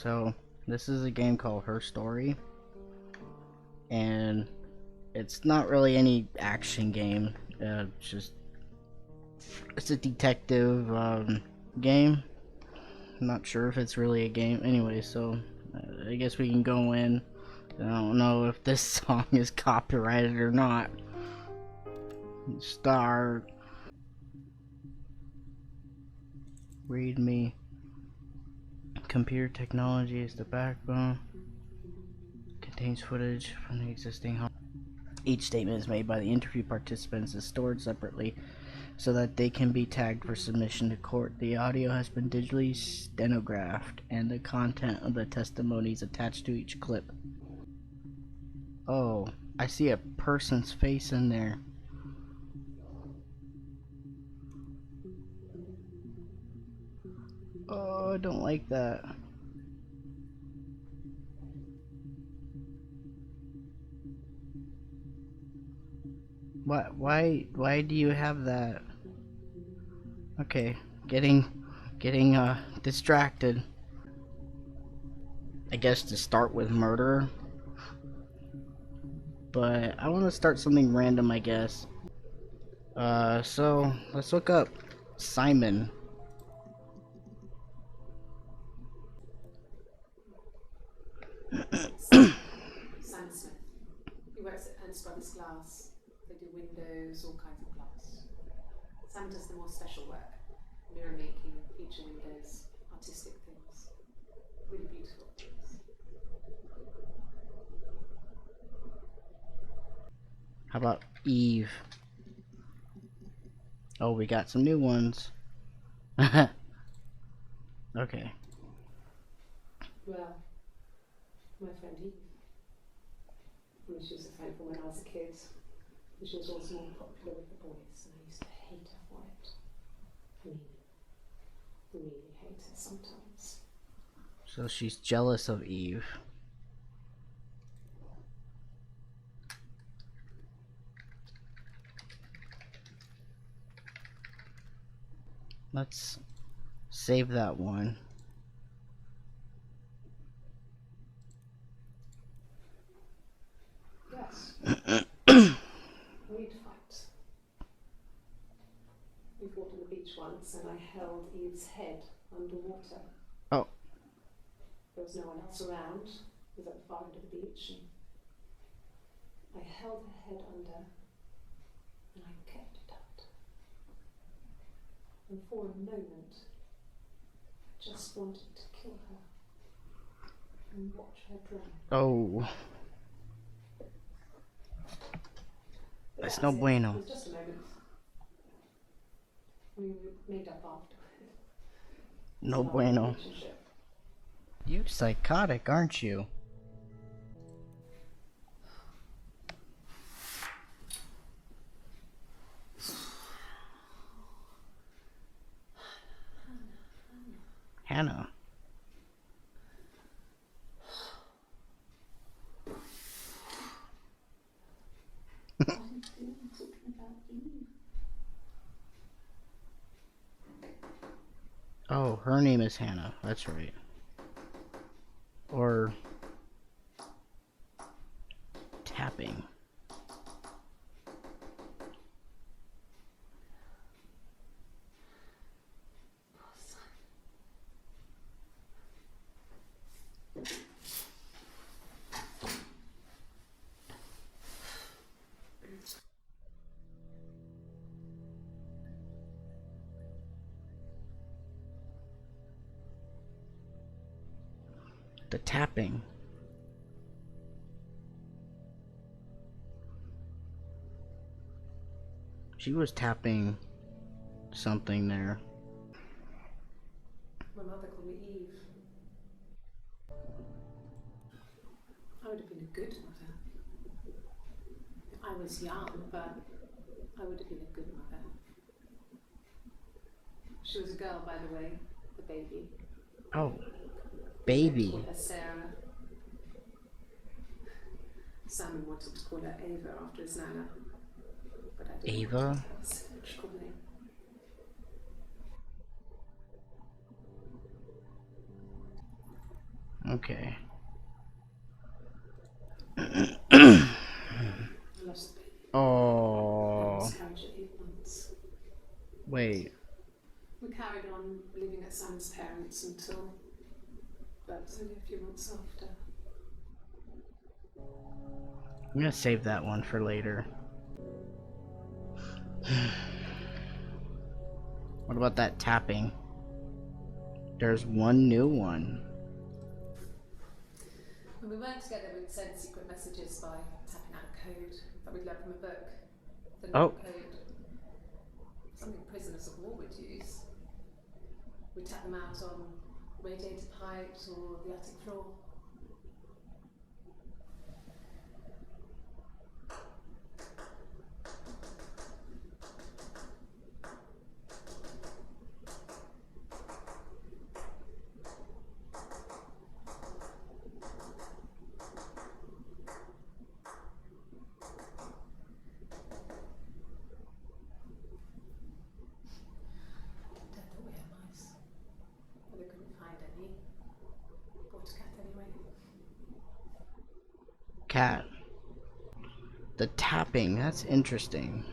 So, this is a game called Her Story, and it's not really any action game. It's a detective game. I'm not sure if it's really a game. Anyway, so I guess we can go in. I don't know if this song is copyrighted or not. Start. Read me. Computer technology is the backbone. Contains footage from the existing home. Each statement is made by the interview participants is stored separately so that they can be tagged for submission to court. The audio has been digitally stenographed and the content of the testimonies attached to each clip. Oh, I see a person's face in there. Oh, I don't like that. What? Why do you have that? Okay, getting distracted. I guess to start with murder. But I want to start something random, I guess. So let's look up Simon. Simon Smith. He works at Ernst Brothers Glass. They do windows, all kinds of glass. Simon does the more special work, mirror making, feature windows, artistic things, really beautiful things. How about Eve? Oh, we got some new ones. Okay. Well, my friend Eve. She was a friend from when I was a kid. She was also more popular with the boys, and I used to hate her for it. I mean, really hate her sometimes. So she's jealous of Eve. Let's save that one. Yes. We'd fight. We fought on the beach once, and I held Eve's head underwater. Oh. There was no one else around. It was at the far end of the beach, and I held her head under, and I kept it out. And for a moment, I just wanted to kill her and watch her drown. Oh. That's no bueno. It was just a moment. We made up afterwards. No bueno. You psychotic, aren't you? Hannah. Oh, her name is Hannah. That's right. Or tapping. The tapping. She was tapping something there. My mother called me Eve. I would have been a good mother. I was young, but I would have been a good mother. She was a girl, by the way, the baby. Oh, baby. I called her Sarah. Simon wanted to call her Ava after his nana, but I didn't Ava? want her biological name. Okay. I lost the baby. I Oh. miscarriage at 8 months. Wait. We carried on living at Sam's parents until that was only a few months after. I'm gonna save that one for later. What about that tapping? There's one new one. When we weren't together, we'd send secret messages by tapping out a code that we'd learned from a book. The knock code. Something prisoners of war would use. We'd tap them out on radiator pipes or the attic floor. Dad thought we had mice, but they couldn't find any. Bought a cat anyway. Cat. The tapping, that's interesting.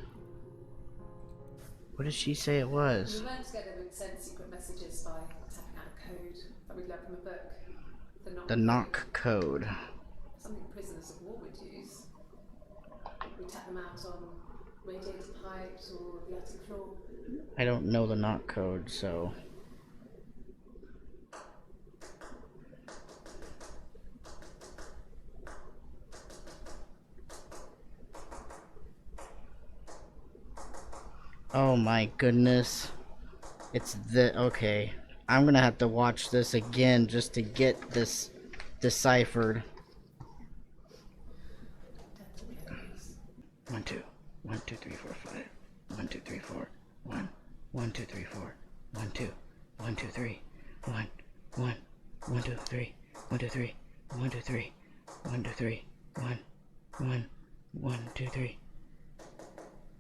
What did she say it When was? we weren't together, we'd send secret messages by tapping out a code that we'd learned from a book. The knock code. Something prisoners of war would use. We'd tap them out on radiator pipes or the attic floor. I don't know the knock code, so. Oh my goodness. It's okay. I'm gonna have to watch this again just to get this deciphered. Dad thought we had mice. 1 2 1 2 3 4 5 1 2 3 4 1 1 2 3 4 1 2 1 2 3 1 1 1 2 3 1 2 3 1 2 3 1 2 3 1 1 1 2 3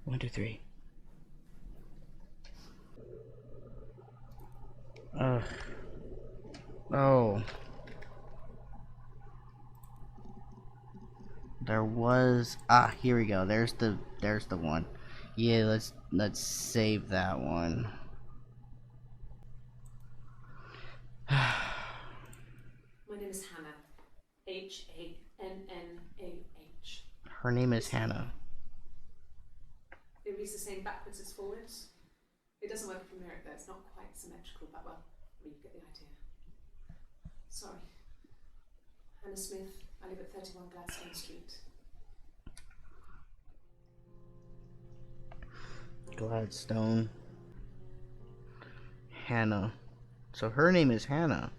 1 2 3. Oh. There was here we go. There's the one. Yeah, let's save that one. My name is Hannah. Hannah. Her name is Hannah. It reads the same backwards as forwards. It doesn't work from here though, it's not quite symmetrical, but well, you get the idea. Sorry. Hannah Smith, I live at 31 Gladstone Street. Gladstone. Hannah. So her name is Hannah.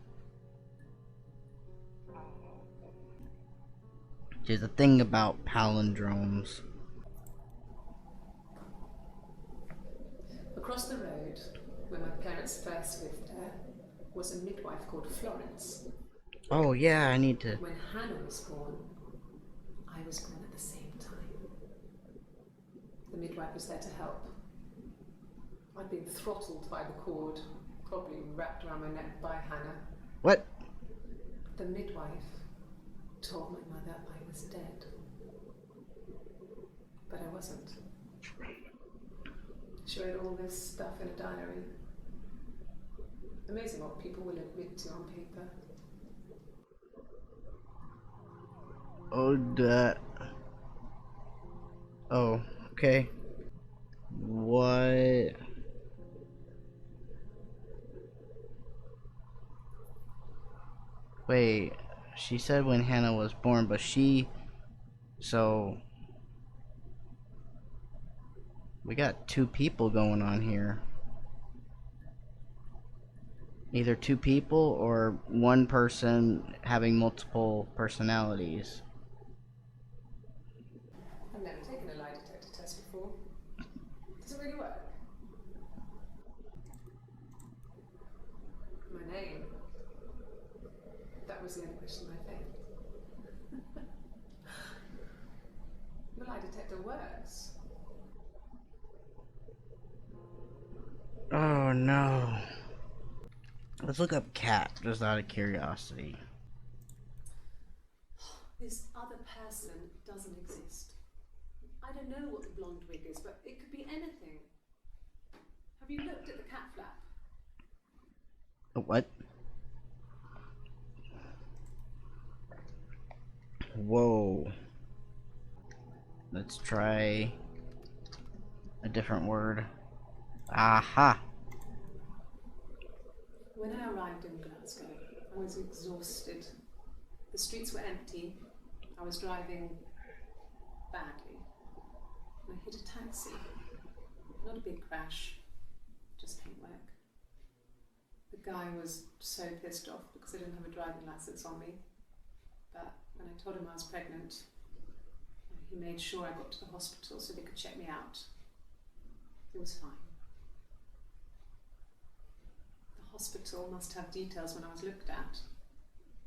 There's a thing about palindromes. Across the road, where my parents first lived there, was a midwife called Florence. Oh yeah, I need to. When Hannah was born, I was born at the same time. The midwife was there to help. I'd been throttled by the cord, probably wrapped around my neck by Hannah. What? The midwife told my mother I was dead. But I wasn't. She wrote all this stuff in a diary. Amazing what people will admit to on paper. Oh, that. Oh, okay. What? Wait, she said when Hannah was born, but so we got two people going on here. Either two people or one person having multiple personalities. I've never taken a lie detector test before. Does it really work? My name. That was the only question I failed. Your lie detector works. Oh no. Let's look up cat, just out of curiosity. doesn't exist. I don't know what the blonde wig is, but it could be anything. Have you looked at the cat flap? What? Whoa. Let's try a different word. Aha! When I arrived in Glasgow, I was exhausted. The streets were empty. I was driving badly. And I hit a taxi. Not a big crash, just paintwork. The guy was so pissed off because I didn't have a driving license on me. But when I told him I was pregnant, he made sure I got to the hospital so they could check me out. It was fine. The hospital must have details when I was looked at.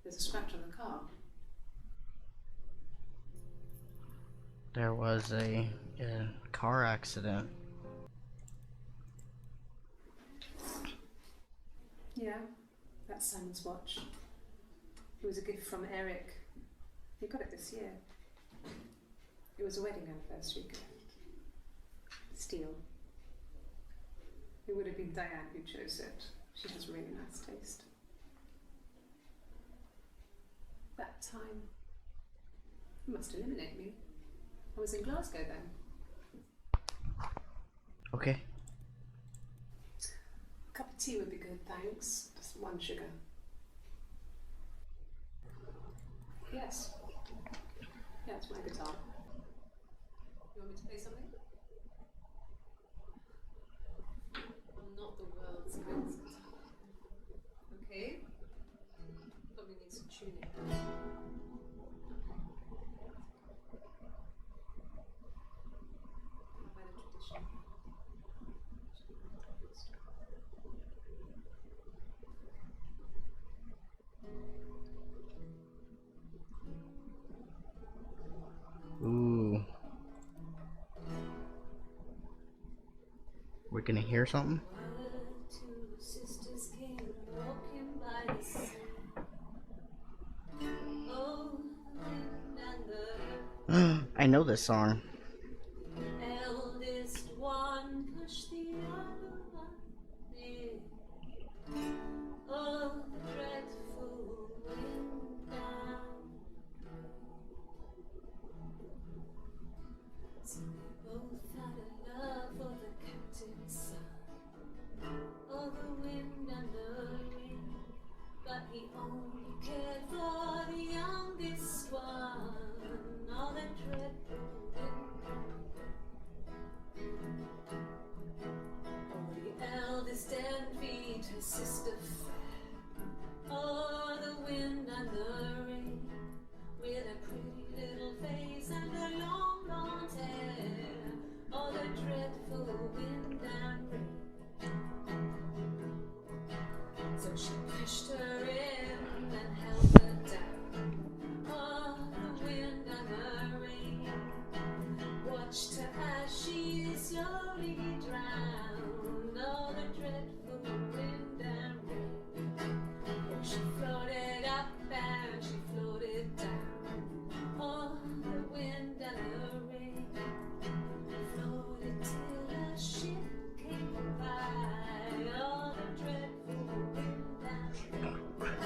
There's a scratch on the car. There was a car accident. Yeah, that's Simon's watch. It was a gift from Eric. He got it this year. It was a wedding anniversary gift. Steel. It would have been Diane who chose it. She has really nice taste. That time, he must eliminate me. I was in Glasgow then. Okay. A cup of tea would be good, thanks. Just one sugar. Yes. Yeah, it's my guitar. You want me to play something? I'm not the world's best guitar. Okay. Probably needs some tuning. By the tradition. Ooh. We're gonna hear something? Two sisters came walking by the sea. Oh, the wind and the I know this song. eldest one pushed the other one in. Oh, the dreadful wind down. So they both had a love for the captain's son. Oh, the wind and the rain. But he only cared for the youngest one. Oh, the dreadful wind. Oh, the eldest envied her sister fair. Oh, the wind and the rain. With a pretty little face and her long blonde hair. Oh, the dreadful wind and rain. So she pushed her in and held her down. Oh, the wind and the rain. Watched her as she slowly drowned. Oh, the dreadful wind and rain. Oh, she floated up and she floated down. Oh, the wind and the rain. Floated till a ship came by. Oh, the dreadful wind and rain.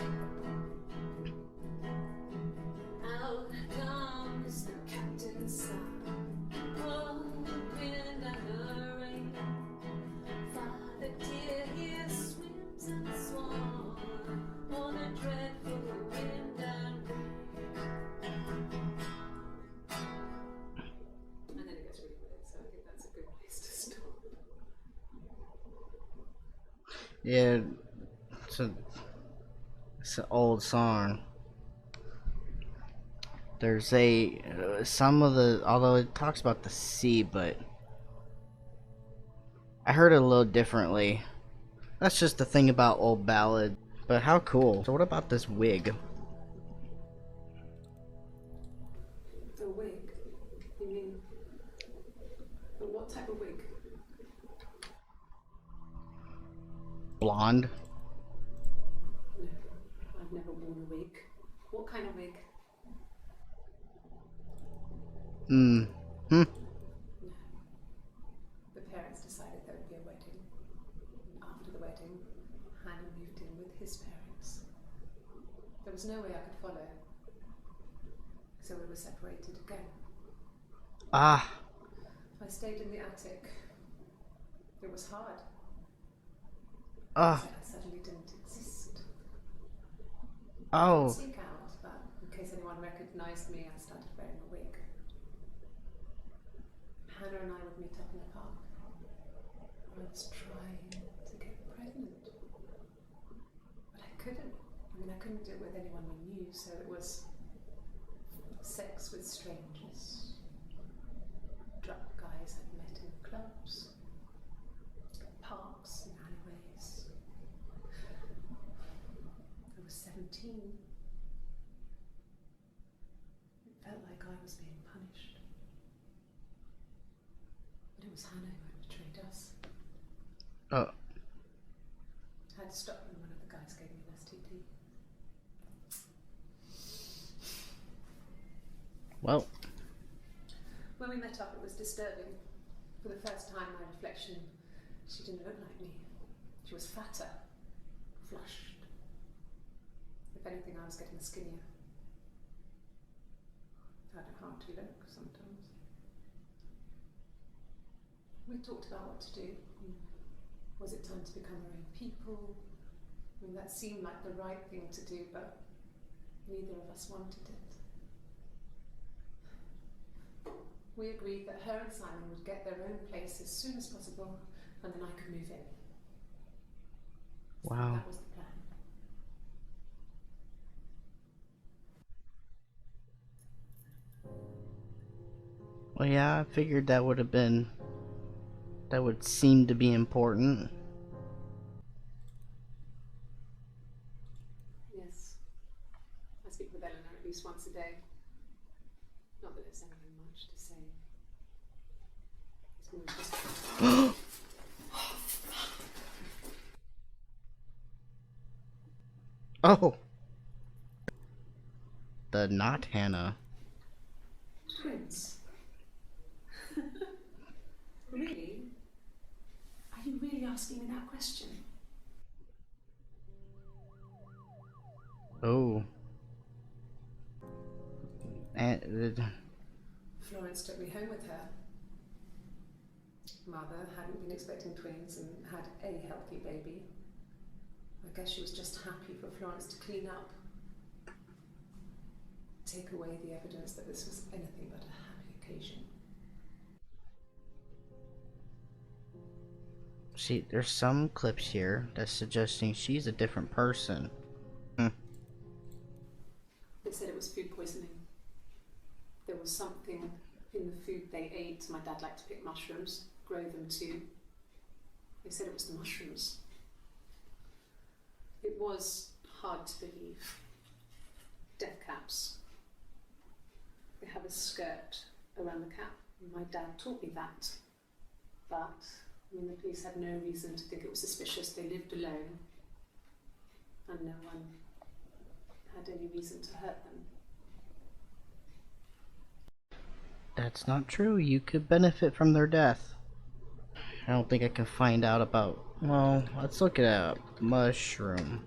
Out comes the captain's son. Oh, the wind and the rain. Father dear, here swims and swans. Oh, the dreadful wind and rain. And then it gets really weird, so I think that's a good place to stop. Yeah, it's an old song. There's some of the, although it talks about the sea, but I heard it a little differently. That's just the thing about old ballad. But how cool. So what about this wig? A wig? You mean, but what type of wig? Blonde? No, I've never worn a wig. What kind of wig? Hmm. Hmm. No. The parents decided there would be a wedding. And after the wedding, Hannah moved in with his parents. There was no way I could follow, so we were separated again. Ah. I stayed in the attic. It was hard. Ah. It's like I suddenly didn't exist. I didn't Oh. seek out, but in case anyone recognized me, I started wearing a wig. Hannah and I would meet up in the park. I was trying to get pregnant, but I couldn't. I couldn't do it with anyone we knew, so it was sex with strangers, drug guys I'd met in clubs, parks and alleyways. I was 17. It felt like I was being punished. But it was Hannah who had betrayed us. Oh. I had to stop when one of the guys gave me an STD. Well. When we met up, it was disturbing. For the first time, my reflection, she didn't look like me. She was fatter, flushed. If anything, I was getting skinnier. I found it hard to look sometimes. We talked about what to do. Was it time to become our own people? That seemed like the right thing to do, but neither of us wanted it. We agreed that her and Simon would get their own place as soon as possible, and then I could move in. Wow. That was the plan. Well, yeah, I figured that would have been. That would seem to be important. Yes. I speak with Eleanor at least once a day. Not that it's anything much to say. It's more just... Oh. The not Hannah. Twins. Really? Are you really asking me that question? Oh. And Florence took me home with her. Mother hadn't been expecting twins and had a healthy baby. I guess she was just happy for Florence to clean up. Take away the evidence that this was anything but a happy occasion. see, there's some clips here that's suggesting she's a different person. Hmm. They said it was food poisoning. There was something in the food they ate. My dad liked to pick mushrooms, grow them too. They said it was the mushrooms. It was hard to believe. Death caps. They have a skirt around the cap. My dad taught me that. But, the police had no reason to think it was suspicious. They lived alone. And no one had any reason to hurt them. That's not true. You could benefit from their death. I don't think I can find out about. Well, let's look at a mushroom.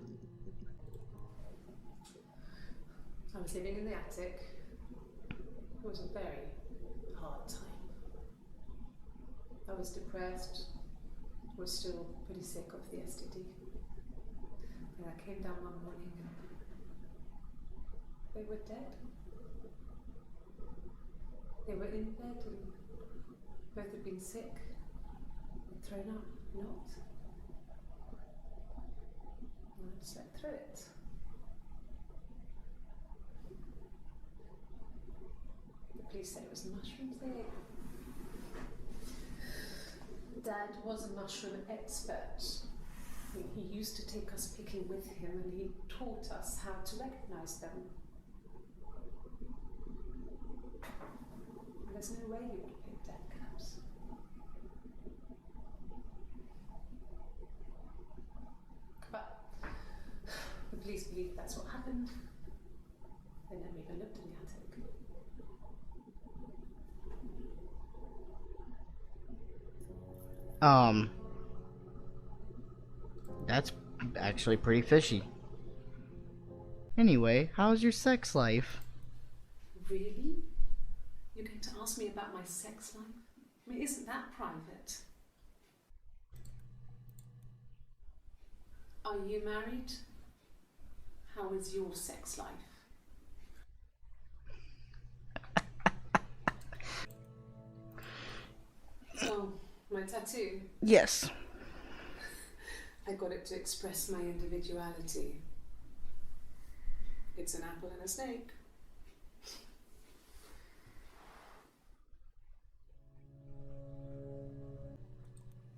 I was living in the attic. It was a very hard time. I was depressed, was still pretty sick of the STD. And I came down one morning and they were dead. They were in bed and both had been sick, and thrown up, not. And I slept through it. The police said it was the mushrooms they ate. Dad was a mushroom expert. He used to take us picking with him and he taught us how to recognize them. There's no way he would have picked death caps. But the police believe that's what happened. They never even looked in the attic. Um, that's actually pretty fishy. Anyway, how's your sex life? Really? You're going to ask me about my sex life? I mean, isn't that private? Are you married? How is your sex life? So, my tattoo. Yes. I got it to express my individuality. It's an apple and a snake.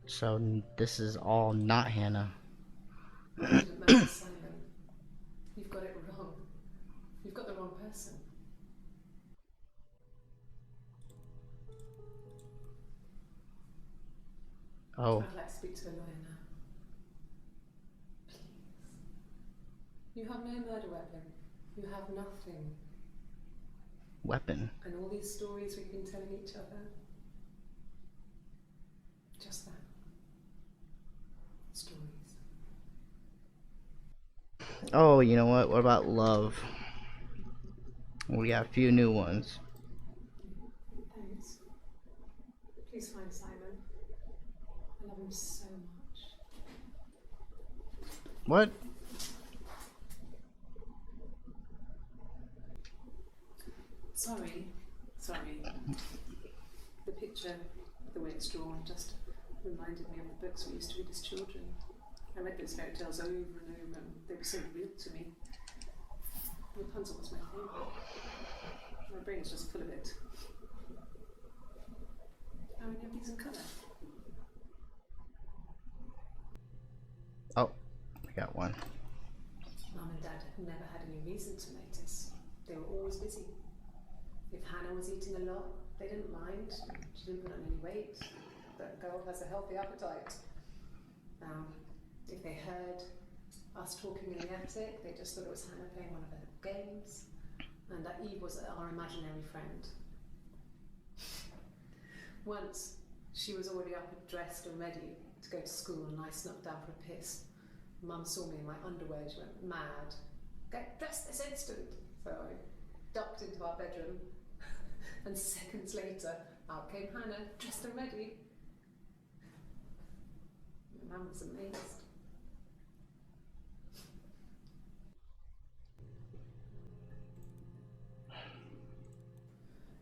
So this is all not Hannah. You didn't marry Simon. You've got it wrong. You've got the wrong person. Oh, I'd like to speak to a lawyer now. Please. You have no murder weapon. You have nothing. weapon. And all these stories we've been telling each other. Just that. Stories. Oh, you know what? What about love? We got a few new ones. Thanks. Please find Simon. I love him so much. What? Sorry. The picture, the way it's drawn, just reminded me of the books we used to read as children. I read those fairy tales over and over, and they were so real to me. Rapunzel was my favourite. My brain is just full of it. How many of these in colour? Oh, we got one. Mum and Dad had never had any reason to notice. They were always busy. If Hannah was eating a lot, they didn't mind. She didn't put on any weight. That girl has a healthy appetite. If they heard us talking in the attic, they just thought it was Hannah playing one of her games, and that Eve was our imaginary friend. Once, she was already up and dressed and ready to go to school, and I snuck down for a piss. Mum saw me in my underwear, she went mad. Get dressed this instant! So I ducked into our bedroom, and seconds later, out came Hannah, dressed and ready. Mum was amazed.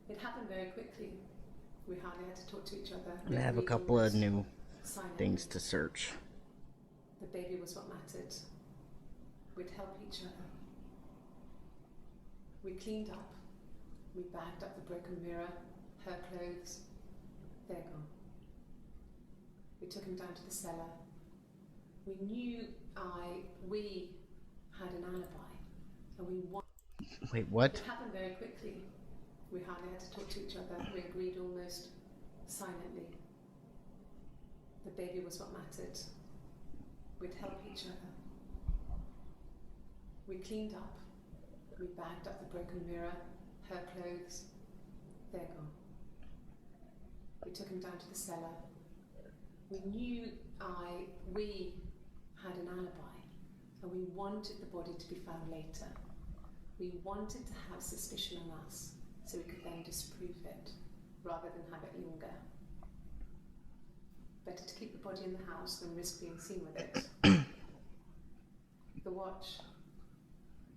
It happened very quickly. We hardly had to talk to each other. And I have a couple of new things to search. The baby was what mattered. We'd help each other. We cleaned up. We bagged up the broken mirror, her clothes. They're gone. We took him down to the cellar. We knew we had an alibi, and we wanted. Wait, what? It happened very quickly. We hardly had to talk to each other. We agreed almost silently. The baby was what mattered. We'd help each other. We cleaned up. We bagged up the broken mirror, her clothes. They're gone. We took him down to the cellar. We knew we had an alibi, and we wanted the body to be found later. We wanted to have suspicion on us, so we could then disprove it, rather than have it linger. Better to keep the body in the house than risk being seen with it. The watch,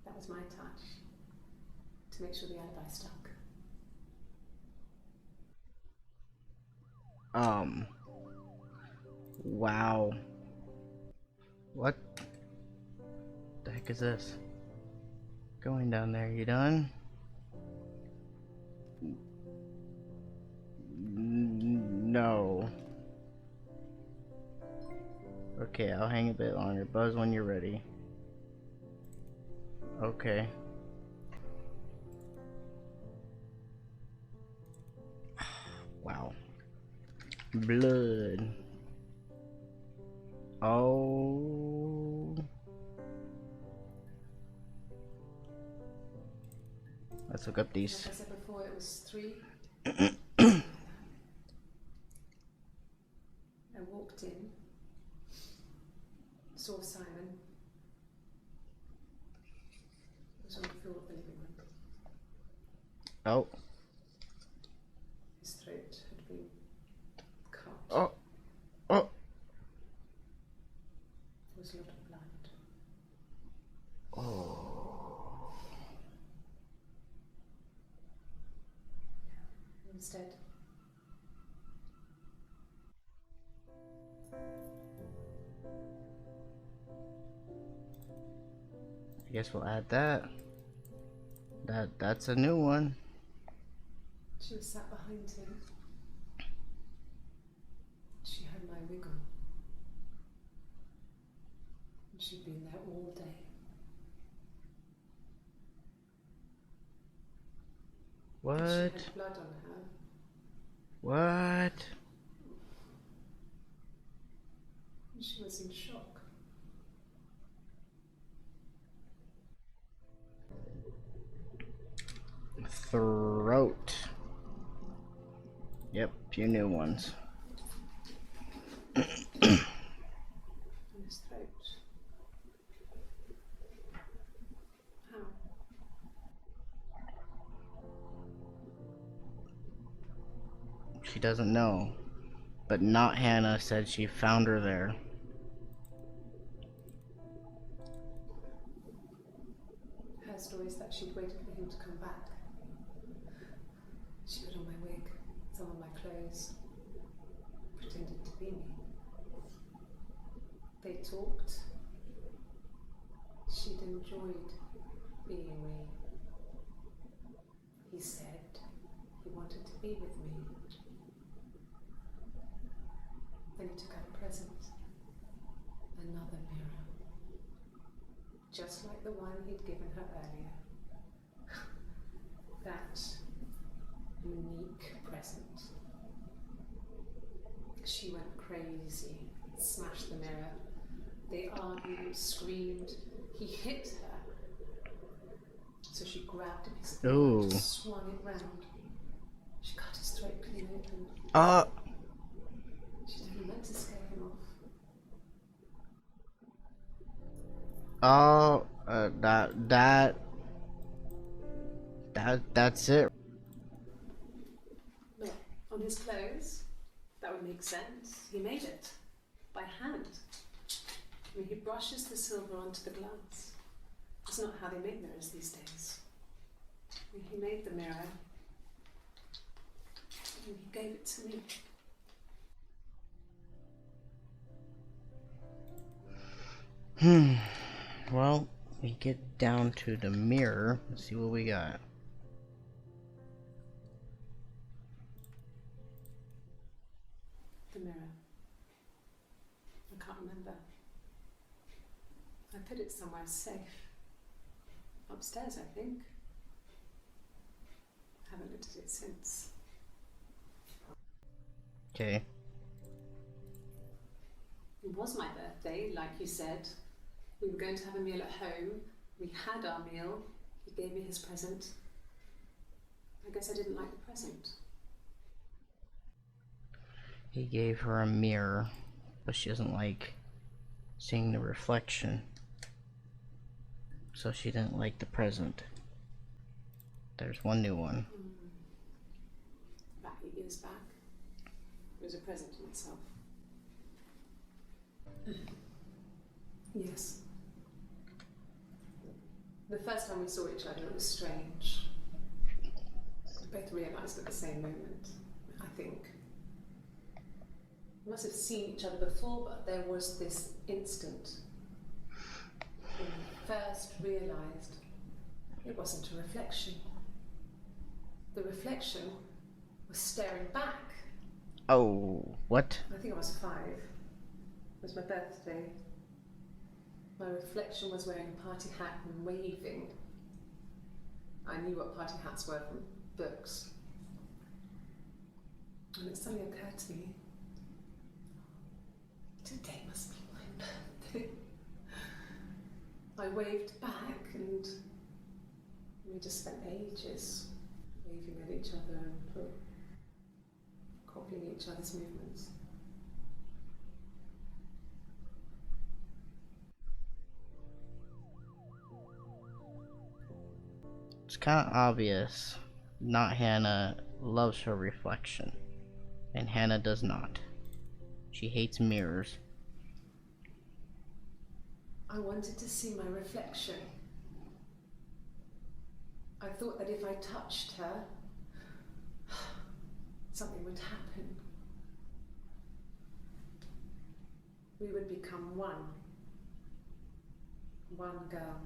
that was my touch, to make sure the alibi stuck. Wow. What the heck is this? Going down there, you done? No. Okay, I'll hang a bit longer. Buzz when you're ready. Okay. Wow. Blood. Oh. Let's look up these. Like I said before, it was 3. I walked saw Simon. He was on the floor of the living room. Oh. His throat had been cut. Oh. Oh. There was a lot of blood. Oh. He was dead. I guess we'll add that. That's a new one. She was sat behind him. She had my wig on. And she'd been there all day. What? And she had blood on her. What? And she was in shock. Throat. Yep, few new ones. In his throat. How? She doesn't know. But not Hannah said she found her there. Her story is that she'd waited for him to come back. She put on my wig, some of my clothes, pretended to be me. They talked. She'd enjoyed being me. He said he wanted to be with me. Then he took out a present. Another mirror. Just like the one he'd given her earlier. That unique present. She went crazy, smashed the mirror. They argued, screamed. He hit her. So she grabbed a piece of Ooh. wood, swung it round. She cut his throat clean open. She didn't meant to scare him off. That's it. Look, on his clothes, that would make sense. He made it by hand. I mean, he brushes the silver onto the glass. That's not how they make mirrors these days. I mean, he made the mirror and he gave it to me. Well, we get down to the mirror. Let's see what we got. The mirror. I can't remember. I put it somewhere safe. Upstairs, I think. Haven't looked at it since. Okay. It was my birthday, like you said. We were going to have a meal at home. We had our meal. He gave me his present. I guess I didn't like the present. He gave her a mirror, but she doesn't like seeing the reflection. So she didn't like the present. There's one new one. About 8 years back. It was a present to myself. Yes. The first time we saw each other, it was strange. We both realised at the same moment, I think. We must have seen each other before, but there was this instant when we first realised it wasn't a reflection. The reflection was staring back. Oh, what? I think I was 5. It was my birthday. My reflection was wearing a party hat and waving. I knew what party hats were from books. And it suddenly occurred to me, today must be my birthday. I waved back and we just spent ages waving at each other and copying each other's movements. kind of obvious. Not Hannah loves her reflection, and Hannah does not. She hates mirrors. I wanted to see my reflection. I thought that if I touched her, something would happen. We would become one. One girl.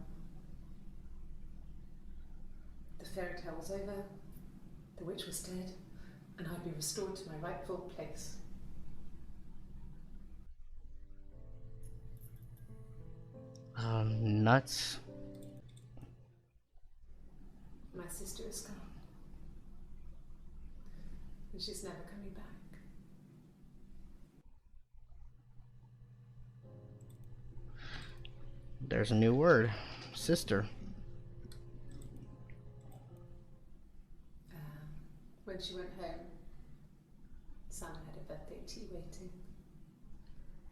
The fairy tale was over, the witch was dead, and I'd be restored to my rightful place. Nuts. My sister is gone. And she's never coming back. There's a new word. Sister. When she went home, Simon had a birthday tea waiting.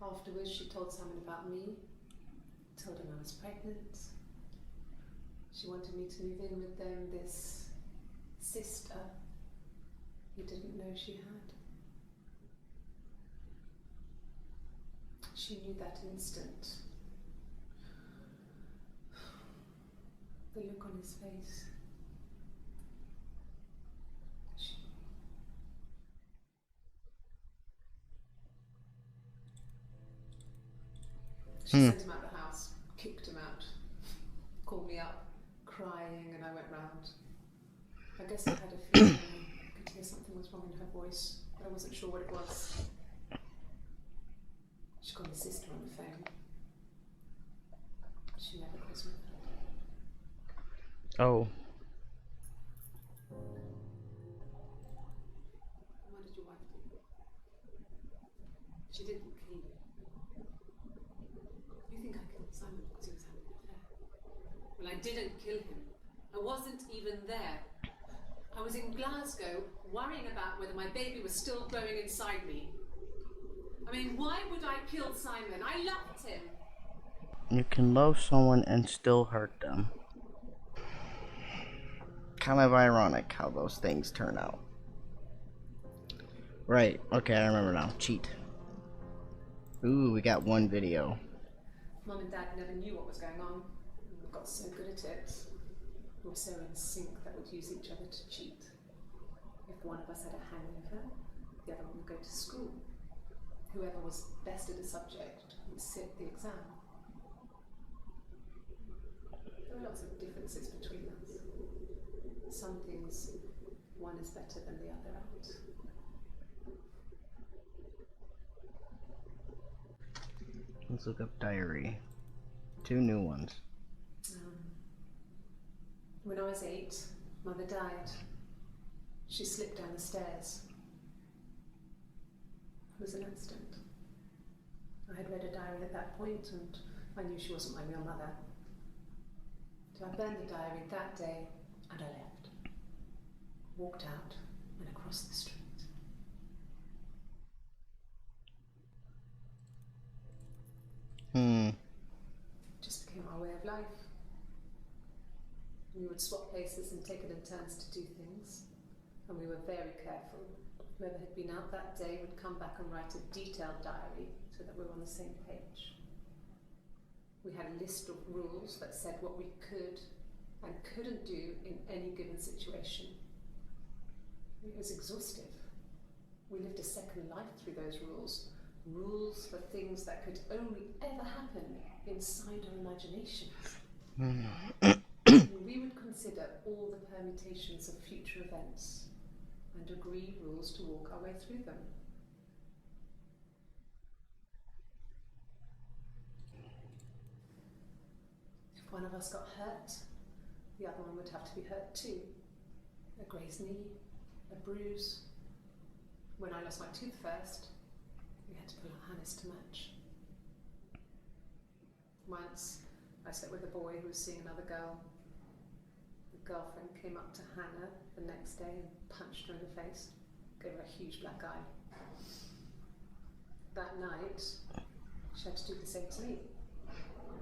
Afterwards, she told Simon about me, told him I was pregnant. She wanted me to move in with them, this sister he didn't know she had. She knew that instant. The look on his face. She sent him out of the house, kicked him out, called me up, crying, and I went round. I guess I had a feeling I could hear something was wrong in her voice, but I wasn't sure what it was. She called my sister on the phone. She never calls me back. Oh. What did your wife do? She didn't kill you. You think I killed Simon because he was having an affair? Well, I didn't kill him. I wasn't even there. I was in Glasgow worrying about whether my baby was still growing inside me. I mean, why would I kill Simon? I loved him. You can love someone and still hurt them. Kind of ironic how those things turn out. Right, okay, I remember now. Cheat. Ooh, we got one video. Mum and Dad never knew what was going on. We got so good at it. We were so in sync that we'd use each other to cheat. If one of us had a hangover, the other one would go to school. Whoever was best at a subject would sit the exam. There were lots of differences between us. Some things, one is better than the other at. Let's look up diary. 2 new ones. When I was 8, Mother died. She slipped down the stairs. It was an accident. I had read a diary at that point and I knew she wasn't my real mother. So I burned the diary that day and I left. Walked out and across the street. Just became our way of life. We would swap places and take it in turns to do things. And we were very careful. Whoever had been out that day would come back and write a detailed diary so that we were on the same page. We had a list of rules that said what we could and couldn't do in any given situation. It was exhaustive. We lived a second life through those rules. Rules for things that could only ever happen inside our imaginations. We would consider all the permutations of future events and agree rules to walk our way through them. If one of us got hurt, the other one would have to be hurt too. A grazed knee, a bruise. When I lost my tooth first, we had to pull our harness to match. Once, I slept with a boy who was seeing another girl. The girlfriend came up to Hannah the next day and punched her in the face, gave her a huge black eye. That night, she had to do the same to me.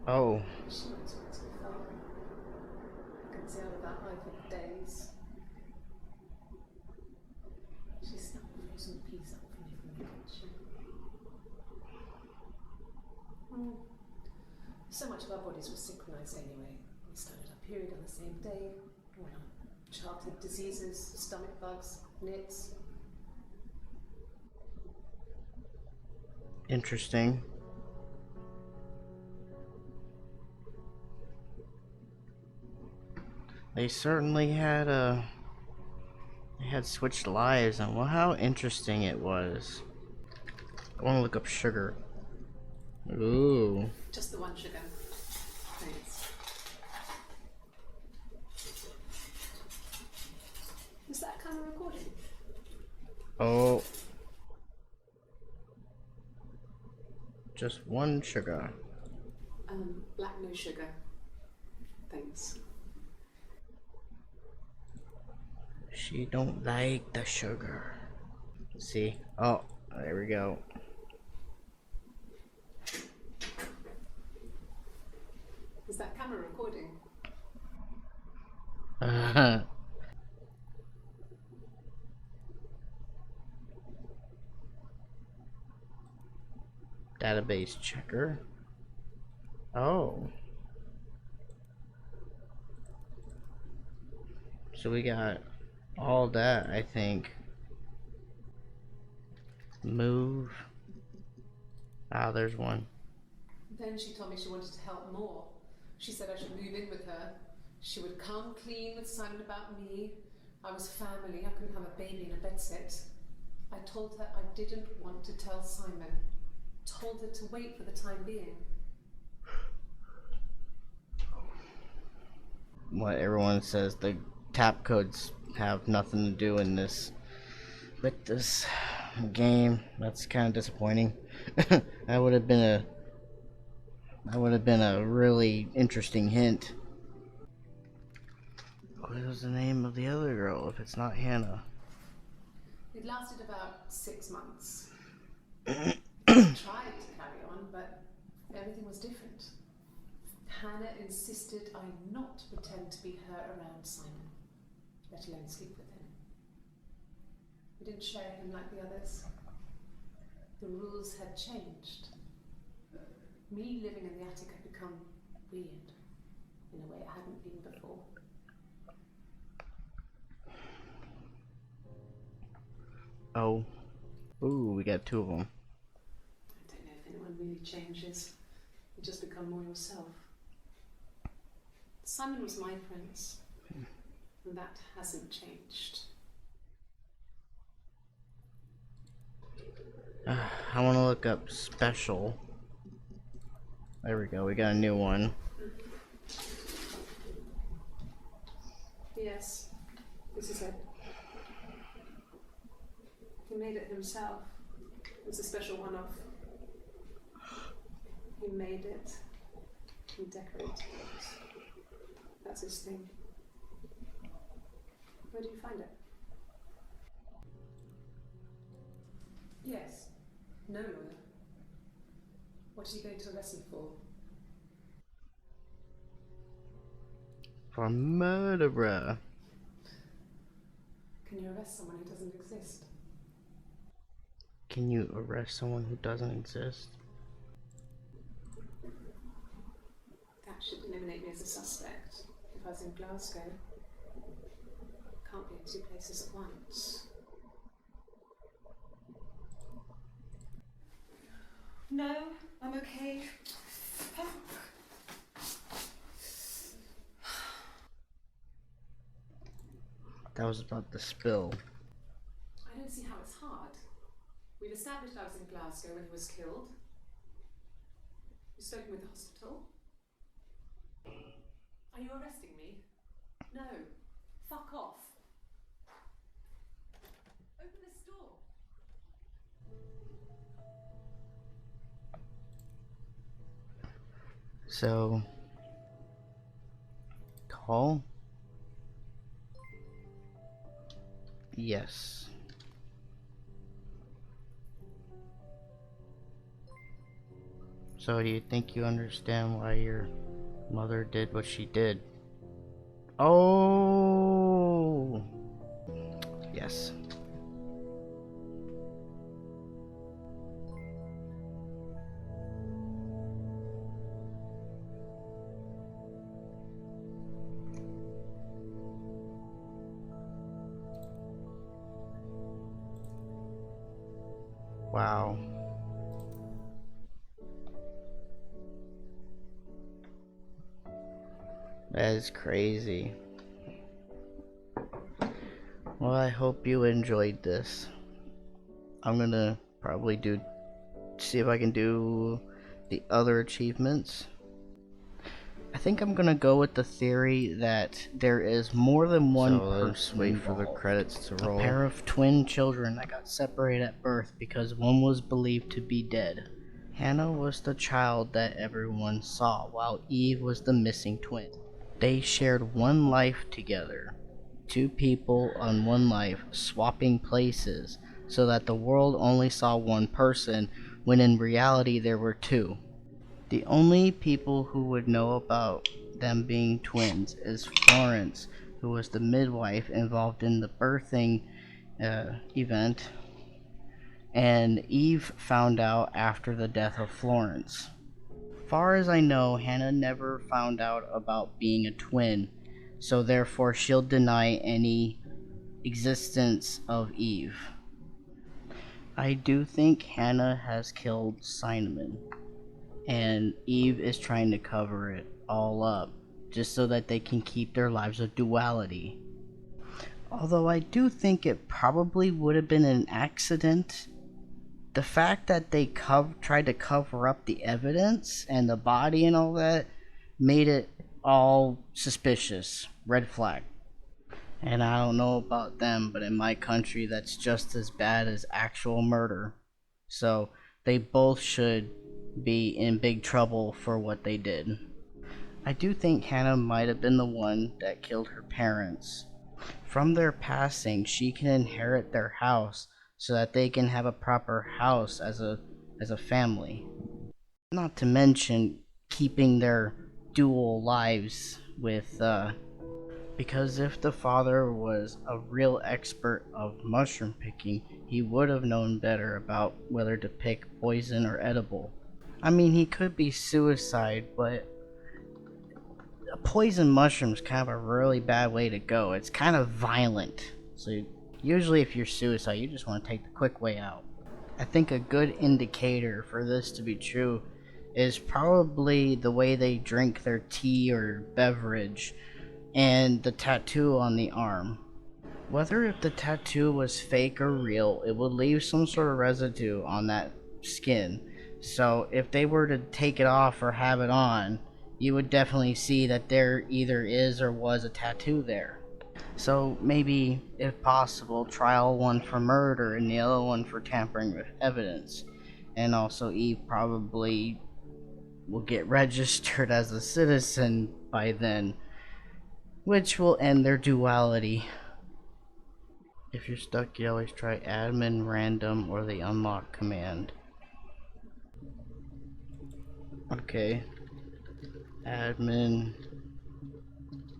Oh. She went to far. I can See out of that eye for days. She snuck a frozen piece up for me from the kitchen. So much of our bodies were synchronized anyway. We started our period on the same day. All our childhood diseases, stomach bugs, nits. Interesting. They certainly had they had switched lives, and well, how interesting it was. I want to look up sugar. Ooh. Just the one sugar. Thanks. Is that camera recording? Oh. Just one sugar. Black no sugar. Thanks. She don't like the sugar. See? Oh, there we go. Is that camera recording? Database checker. Oh. So we got all that, I think. Move. Ah, there's one. Then she told me she wanted to help more. She said I should move in with her. She would come clean with Simon about me. I was family. I couldn't have a baby in a bedsit. I told her I didn't want to tell Simon. Told her to wait for the time being. What everyone says, the tap codes have nothing to do in this with this game. That's kind of disappointing. That would have been a really interesting hint. What was the name of the other girl if it's not Hannah? It lasted about 6 months. I tried to carry on, but everything was different. Hannah insisted I not pretend to be her around Simon, let alone sleep with him. We didn't share him like the others. The rules had changed. Me living in the attic had become weird, in a way it hadn't been before. Oh. Ooh, we got two of them. I don't know if anyone really changes. You just become more yourself. Simon was my prince, and that hasn't changed. I want to look up special. There we go, we got a new one. Yes, this is it. He made it himself. It was a special one-off. He made it. He decorated it. That's his thing. Where do you find it? Yes. No lawyer. What are you going to arrest him for? For murderer. Can you arrest someone who doesn't exist? Can you arrest someone who doesn't exist? That should eliminate me as a suspect. If I was in Glasgow, can't be in 2 places at once. No, I'm okay. That was about the spill. I don't see how it's hard. We've established I was in Glasgow when he was killed. You've spoken with the hospital. Are you arresting me? No. Fuck off. Open this door. So, call? Yes. So do you think you understand why your mother did what she did? Oh, yes. Wow. That is crazy. Well, I hope you enjoyed this. I'm gonna probably see if I can do the other achievements. I think I'm gonna go with the theory that there is more than one person. Wait for the credits to roll. A pair of twin children that got separated at birth because one was believed to be dead. Hannah was the child that everyone saw, while Eve was the missing twin. They shared one life together. Two people on one life swapping places so that the world only saw one person when in reality there were two. The only people who would know about them being twins is Florence, who was the midwife involved in the birthing event, and Eve found out after the death of Florence. Far as I know, Hannah never found out about being a twin, so therefore she'll deny any existence of Eve. I do think Hannah has killed Cinnamon, and Eve is trying to cover it all up just so that they can keep their lives of duality. Although I do think it probably would have been an accident. The fact that they tried to cover up the evidence and the body and all that made it all suspicious. Red flag. And I don't know about them, but in my country, that's just as bad as actual murder. So they both should be in big trouble for what they did. I do think Hannah might have been the one that killed her parents. From their passing, she can inherit their house so that they can have a proper house as a family. Not to mention keeping their dual lives with because if the father was a real expert of mushroom picking, he would have known better about whether to pick poison or edible. I mean, he could be suicide, but a poison mushroom is kind of a really bad way to go. It's kind of violent. So usually if you're suicide, you just want to take the quick way out. I think a good indicator for this to be true is probably the way they drink their tea or beverage and the tattoo on the arm. Whether if the tattoo was fake or real, it would leave some sort of residue on that skin. So if they were to take it off or have it on, you would definitely see that there either is or was a tattoo there. So maybe, if possible, trial one for murder and the other one for tampering with evidence. And also Eve probably will get registered as a citizen by then, which will end their duality. If you're stuck, you always try admin, random, or the unlock command. Okay. Admin.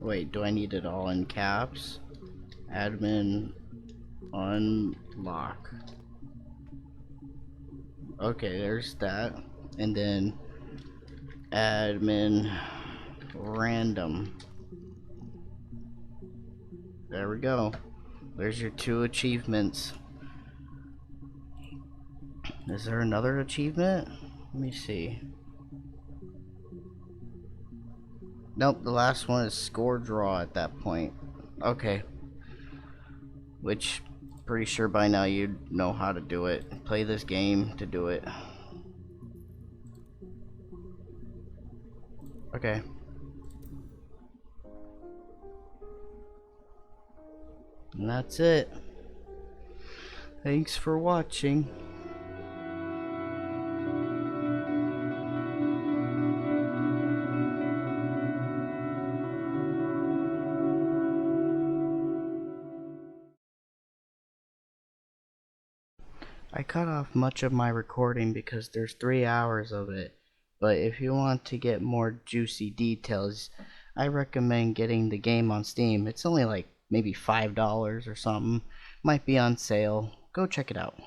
Wait, do I need it all in caps? Admin, unlock. Okay, there's that. And then admin, random. There we go. There's your two achievements. Is there another achievement? Let me see. Nope, the last one is score draw at that point. Okay. Which, pretty sure by now you know how to do it. Play this game to do it. Okay. And that's it. Thanks for watching. I cut off much of my recording because there's 3 hours of it, but if you want to get more juicy details, I recommend getting the game on Steam. It's only like maybe $5 or something. Might be on sale. Go check it out.